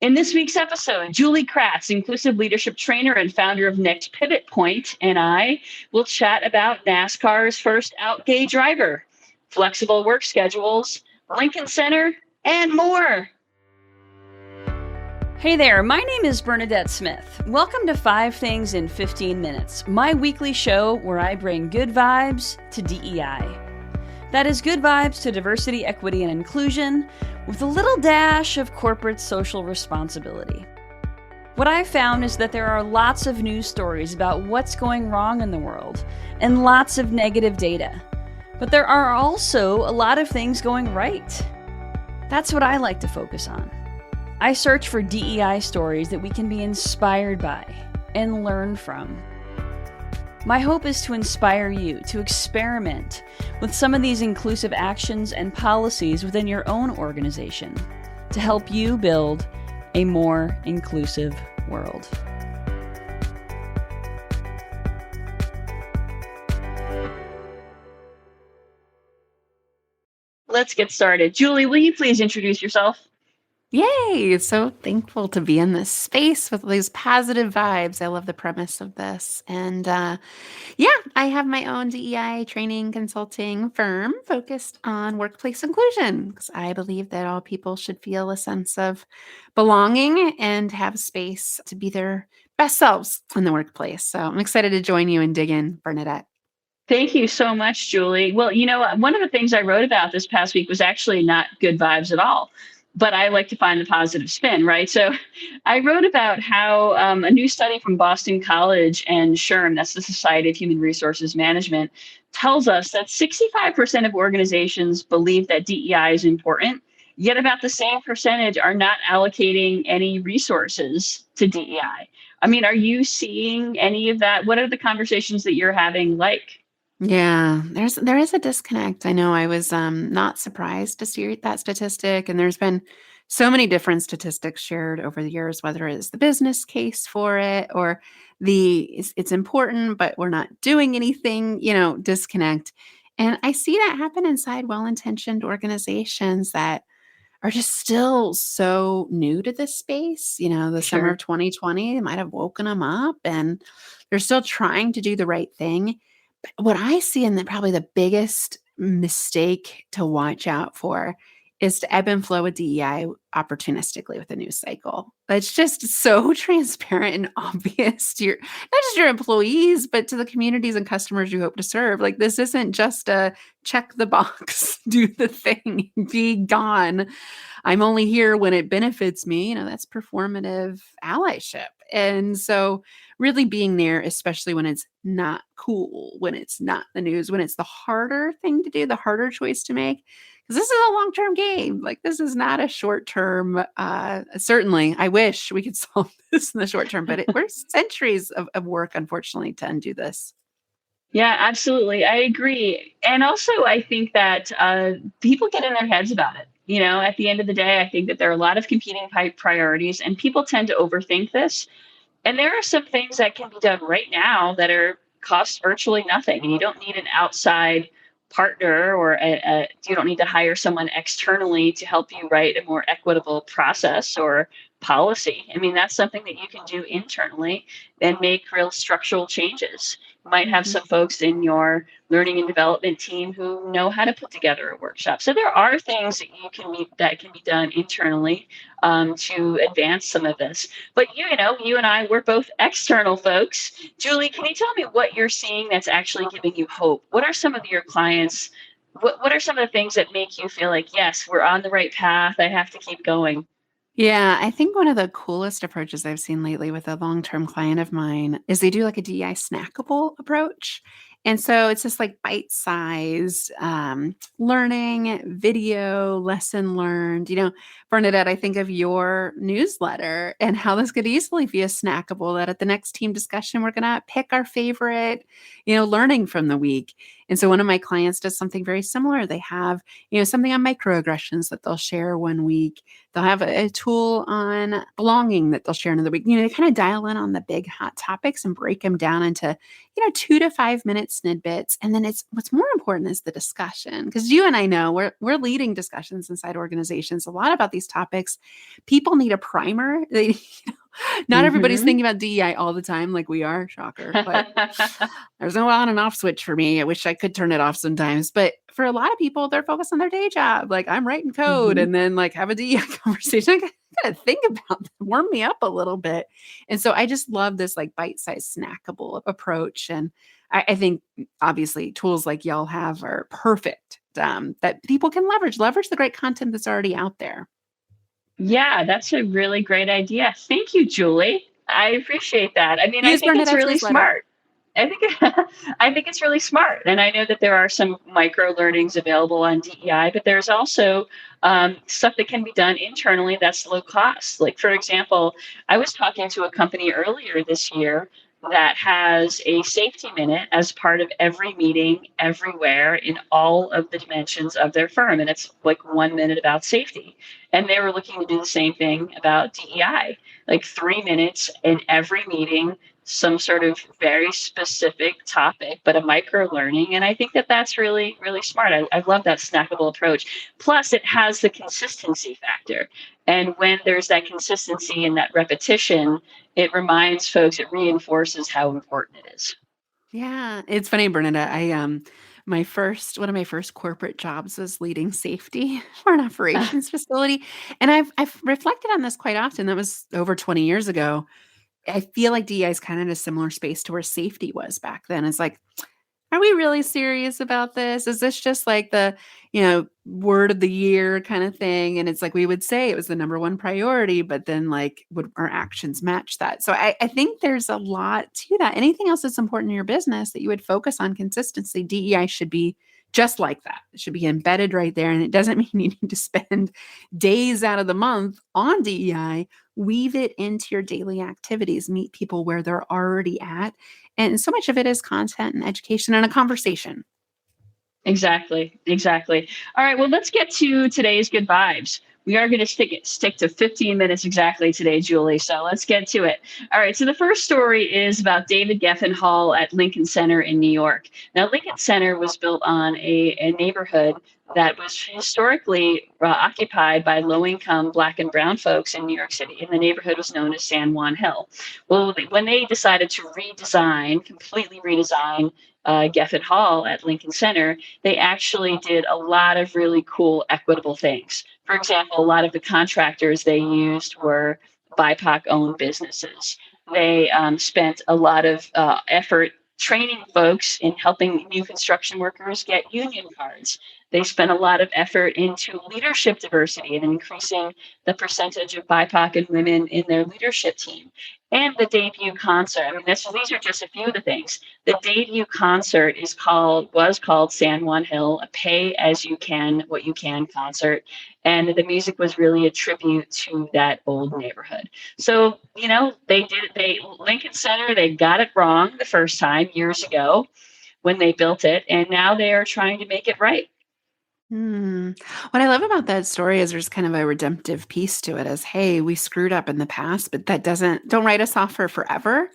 In this week's episode, Julie Kratz, inclusive leadership trainer and founder of Next Pivot Point, and I will chat about NASCAR's first out gay driver, flexible work schedules, Lincoln Center, and more. Hey there, my name is Bernadette Smith. Welcome to 5 Things in 15 Minutes, my weekly show where I bring good vibes to DEI. That is good vibes to diversity, equity, and inclusion with a little dash of corporate social responsibility. What I've found is that there are lots of news stories about what's going wrong in the world and lots of negative data. But there are also a lot of things going right. That's what I like to focus on. I search for DEI stories that we can be inspired by and learn from. My hope is to inspire you to experiment with some of these inclusive actions and policies within your own organization to help you build a more inclusive world. Let's get started. Julie, will you please introduce yourself? Yay! So thankful to be in this space with these positive vibes. I love the premise of this. And I have my own DEI training consulting firm focused on workplace inclusion because I believe that all people should feel a sense of belonging and have space to be their best selves in the workplace. So I'm excited to join you and dig in, Bernadette. Thank you so much, Julie. Well, one of the things I wrote about this past week was actually not good vibes at all, but I like to find the positive spin, right? So I wrote about how a new study from Boston College and SHRM, that's the Society of Human Resources Management, tells us that 65% of organizations believe that DEI is important, yet about the same percentage are not allocating any resources to DEI. I mean, are you seeing any of that? What are the conversations that you're having like? Yeah, there is a disconnect. I know I was not surprised to see that statistic, and there's been so many different statistics shared over the years, whether it's the business case for it or it's important, but we're not doing anything, disconnect. And I see that happen inside well-intentioned organizations that are just still so new to this space. The summer Sure. of 2020 might have woken them up and they're still trying to do the right thing. But what I see and probably the biggest mistake to watch out for is to ebb and flow with DEI opportunistically with a news cycle. It's just so transparent and obvious to not just your employees, but to the communities and customers you hope to serve. Like this isn't just a check the box, do the thing, be gone. I'm only here when it benefits me. That's performative allyship. And so really being there, especially when it's not cool, when it's not the news, when it's the harder thing to do, the harder choice to make, because this is a long-term game. Like this is not a short-term, certainly I wish we could solve this in the short term, but we're centuries of work, unfortunately, to undo this. Yeah, absolutely. I agree. And also, I think that people get in their heads about it. At the end of the day, I think that there are a lot of competing priorities, and people tend to overthink this. And there are some things that can be done right now that are cost virtually nothing. And you don't need an outside partner you don't need to hire someone externally to help you write a more equitable process or policy. I mean, that's something that you can do internally and make real structural changes. You might have some folks in your learning and development team who know how to put together a workshop. So there are things that can be done internally to advance some of this. But you and I, we're both external folks. Julie, can you tell me what you're seeing that's actually giving you hope? What are some of your clients? What are some of the things that make you feel like, yes, we're on the right path? I have to keep going. Yeah, I think one of the coolest approaches I've seen lately with a long-term client of mine is they do like a DEI snackable approach. And so it's just like bite-sized learning, video, lesson learned. Bernadette, I think of your newsletter and how this could easily be a snackable that at the next team discussion, we're going to pick our favorite, learning from the week. And so one of my clients does something very similar. They have, something on microaggressions that they'll share one week. They'll have a tool on belonging that they'll share another week. They kind of dial in on the big hot topics and break them down into, 2 to 5 minute snippets. And then what's more important is the discussion. Because you and I know we're leading discussions inside organizations a lot about these topics. People need a primer. Not everybody's Hmm. thinking about DEI all the time like we are, shocker. But there's no on and off switch for me. I wish I could turn it off sometimes. But for a lot of people, they're focused on their day job. Like I'm writing code Hmm. and then like have a DEI conversation. I gotta think about that, warm me up a little bit. And so I just love this like bite-sized snackable approach. And I think obviously tools like y'all have are perfect, that people can leverage the great content that's already out there. Yeah, that's a really great idea. Thank you, Julie. I appreciate that. I mean, I Use think it's Bernadette's really newsletter. smart. I think I think it's really smart, and I know that there are some micro learnings available on DEI, but there's also stuff that can be done internally that's low cost. Like for example, I was talking to a company earlier this year that has a safety minute as part of every meeting, everywhere, in all of the dimensions of their firm, and it's like 1 minute about safety. And they were looking to do the same thing about DEI, like 3 minutes in every meeting, some sort of very specific topic, but a micro learning. And I think that that's really, really smart. I love that snackable approach. Plus, it has the consistency factor. And when there's that consistency and that repetition, it reminds folks, it reinforces how important it is. Yeah, it's funny, Bernadette. One of my first corporate jobs was leading safety for an operations facility, and I've reflected on this quite often. That was over 20 years ago. I feel like DEI is kind of in a similar space to where safety was back then. It's like, are we really serious about this? Is this just like the, word of the year kind of thing? And it's like we would say it was the number one priority, but then like would our actions match that? So I think there's a lot to that. Anything else that's important in your business that you would focus on consistency, DEI should be just like that. It should be embedded right there. And it doesn't mean you need to spend days out of the month on DEI. Weave it into your daily activities, meet people where they're already at, and so much of it is content and education and a conversation. Exactly, exactly. All right, well, let's get to today's good vibes. We are going to stick to 15 minutes exactly today, Julie. So let's get to it. All right. So the first story is about David Geffen Hall at Lincoln Center in New York. Now, Lincoln Center was built on a neighborhood that was historically occupied by low-income Black and Brown folks in New York City, and the neighborhood was known as San Juan Hill. Well, when they decided to completely redesign Geffen Hall at Lincoln Center, they actually did a lot of really cool equitable things. For example, a lot of the contractors they used were BIPOC owned businesses. They spent a lot of effort training folks in helping new construction workers get union cards. They spent a lot of effort into leadership diversity and increasing the percentage of BIPOC and women in their leadership team. And the debut concert. I mean, these are just a few of the things. The debut concert was called San Juan Hill, a pay as you can, what you can concert. And the music was really a tribute to that old neighborhood. So, Lincoln Center, they got it wrong the first time years ago when they built it. And now they are trying to make it right. Hmm. What I love about that story is there's kind of a redemptive piece to it as, hey, we screwed up in the past, but that don't write us off for forever.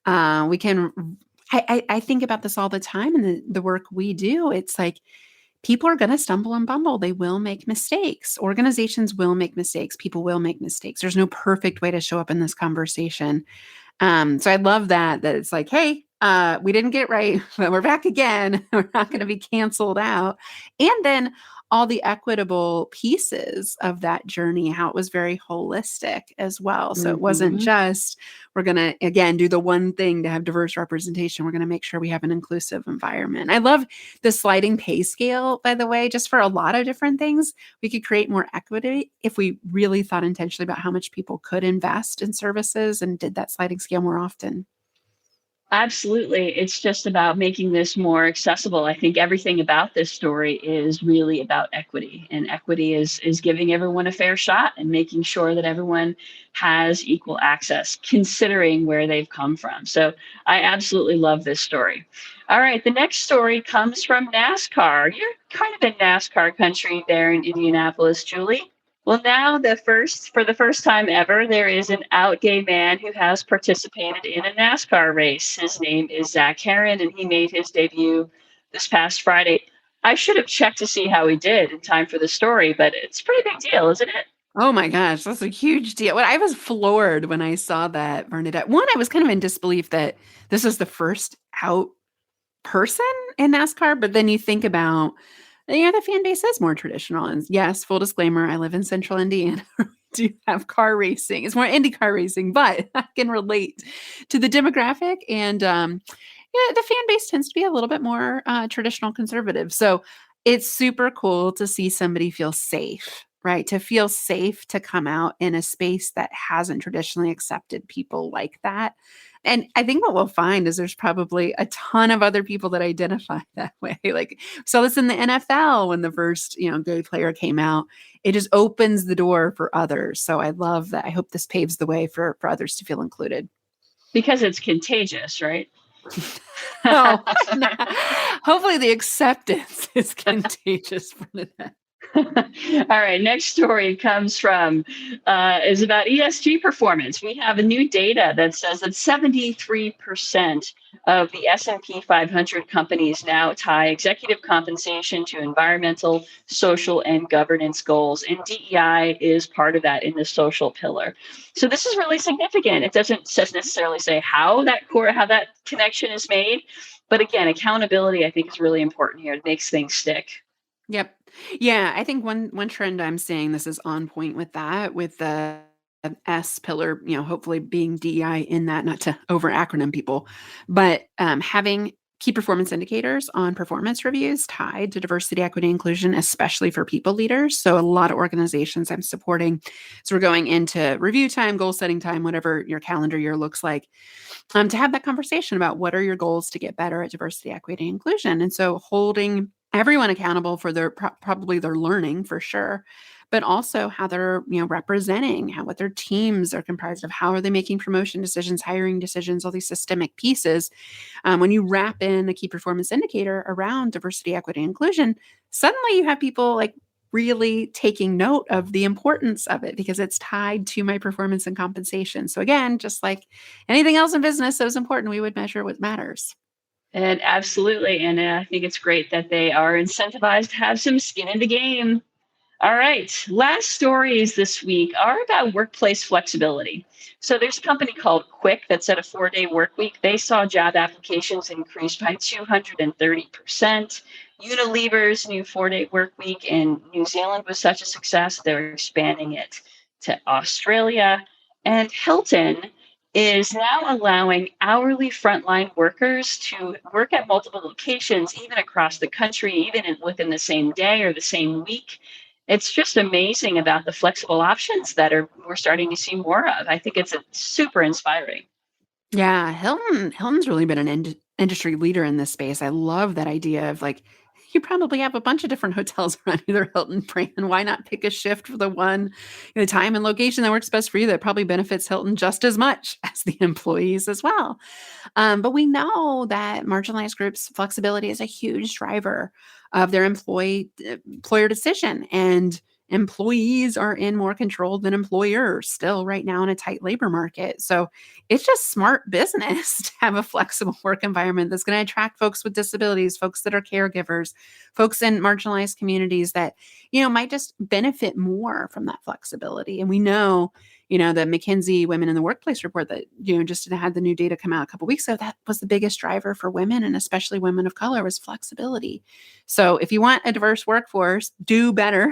We can, I think about this all the time in the work we do. It's like people are going to stumble and bumble. They will make mistakes. Organizations will make mistakes. People will make mistakes. There's no perfect way to show up in this conversation. So I love that it's like, hey, we didn't get it right, but we're back again. We're not going to be canceled out. And then all the equitable pieces of that journey, how it was very holistic as well. So it wasn't Mhm. just, we're going to, again, do the one thing to have diverse representation. We're going to make sure we have an inclusive environment. I love the sliding pay scale, by the way, just for a lot of different things. We could create more equity if we really thought intentionally about how much people could invest in services and did that sliding scale more often. Absolutely. It's just about making this more accessible. I think everything about this story is really about equity, and equity is giving everyone a fair shot and making sure that everyone has equal access, considering where they've come from. So I absolutely love this story. All right, the next story comes from NASCAR. You're kind of in NASCAR country there in Indianapolis, Julie. Well, now for the first time ever, there is an out gay man who has participated in a NASCAR race. His name is Zach Herrin, and he made his debut this past Friday. I should have checked to see how he did in time for the story, but it's a pretty big deal, isn't it? Oh my gosh, that's a huge deal. Well, I was floored when I saw that, Bernadette. One, I was kind of in disbelief that this is the first out person in NASCAR, but then you think about, the fan base is more traditional. And yes, full disclaimer, I live in central Indiana. We do have car racing. It's more Indy car racing, but I can relate to the demographic. And the fan base tends to be a little bit more traditional conservative. So it's super cool to see somebody feel safe, right? To feel safe to come out in a space that hasn't traditionally accepted people like that. And I think what we'll find is there's probably a ton of other people that identify that way. Like, so this in the NFL when the first, gay player came out, it just opens the door for others. So I love that. I hope this paves the way for others to feel included. Because it's contagious, right? Oh, hopefully the acceptance is contagious for that. All right, next story comes from is about ESG performance. We have a new data that says that 73% of the S&P 500 companies now tie executive compensation to environmental, social, and governance goals, and DEI is part of that in the social pillar. So this is really significant. It doesn't necessarily say how that connection is made, but again, accountability I think is really important here. It makes things stick. Yep. Yeah, I think one trend I'm seeing this is on point with that, with the S pillar, hopefully being DEI in that, not to over acronym people, but having key performance indicators on performance reviews tied to diversity, equity, inclusion, especially for people leaders. So a lot of organizations I'm supporting. So we're going into review time, goal setting time, whatever your calendar year looks like, to have that conversation about what are your goals to get better at diversity, equity, inclusion. And so holding everyone accountable for their probably their learning for sure, but also how they're representing, what their teams are comprised of, how are they making promotion decisions, hiring decisions, all these systemic pieces. When you wrap in a key performance indicator around diversity, equity, inclusion, suddenly you have people like really taking note of the importance of it because it's tied to my performance and compensation. So again, just like anything else in business that was important, we would measure what matters. And absolutely. And I think it's great that they are incentivized to have some skin in the game. All right. Last stories this week are about workplace flexibility. So there's a company called Quick that said a 4-day work week. They saw job applications increase by 230%. Unilever's new 4-day work week in New Zealand was such a success, they're expanding it to Australia. And Hilton is now allowing hourly frontline workers to work at multiple locations, even across the country, within the same day or the same week. It's just amazing about the flexible options that we're starting to see more of. I think it's super inspiring. Yeah, Hilton's really been an industry leader in this space. I love that idea of like, you probably have a bunch of different hotels around either Hilton brand. Why not pick a shift for the one, time and location that works best for you that probably benefits Hilton just as much as the employees as well. But we know that marginalized groups' flexibility is a huge driver of their employer decision. And employees are in more control than employers still right now in a tight labor market. So it's just smart business to have a flexible work environment that's going to attract folks with disabilities, folks that are caregivers, folks in marginalized communities that, might just benefit more from that flexibility. And we know, the McKinsey Women in the Workplace report that, just had the new data come out a couple of weeks ago, that was the biggest driver for women and especially women of color was flexibility. So if you want a diverse workforce, do better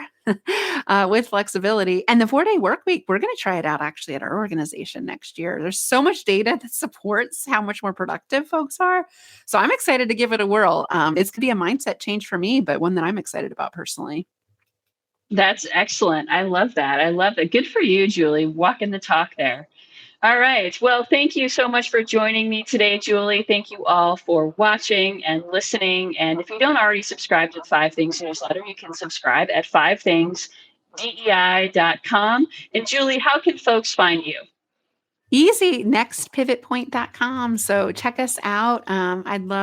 with flexibility. And the 4-day work week, we're going to try it out actually at our organization next year. There's so much data that supports how much more productive folks are. So I'm excited to give it a whirl. It's going to be a mindset change for me, but one that I'm excited about personally. That's excellent. I love that. I love that. Good for you, Julie, walking the talk there. All right. Well, thank you so much for joining me today, Julie. Thank you all for watching and listening. And if you don't already subscribe to the Five Things newsletter, you can subscribe at fivethingsdei.com. And Julie, how can folks find you? Easy, nextpivotpoint.com. So check us out.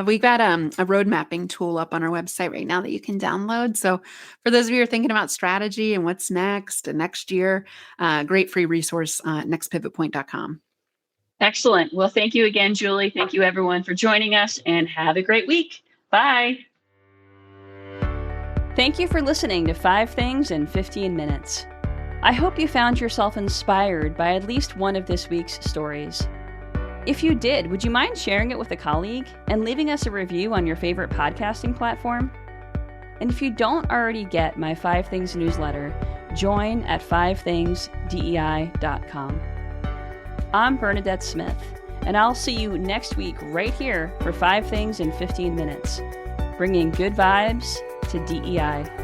We've got a road mapping tool up on our website right now that you can download. So for those of you who are thinking about strategy and what's next and next year, great free resource, nextpivotpoint.com. Excellent. Well, thank you again, Julie. Thank you, everyone, for joining us, and have a great week. Bye. Thank you for listening to 5 Things in 15 Minutes. I hope you found yourself inspired by at least one of this week's stories. If you did, would you mind sharing it with a colleague and leaving us a review on your favorite podcasting platform? And if you don't already get my 5 Things newsletter, join at fivethingsdei.com. I'm Bernadette Smith, and I'll see you next week right here for 5 Things in 15 Minutes, bringing good vibes to DEI.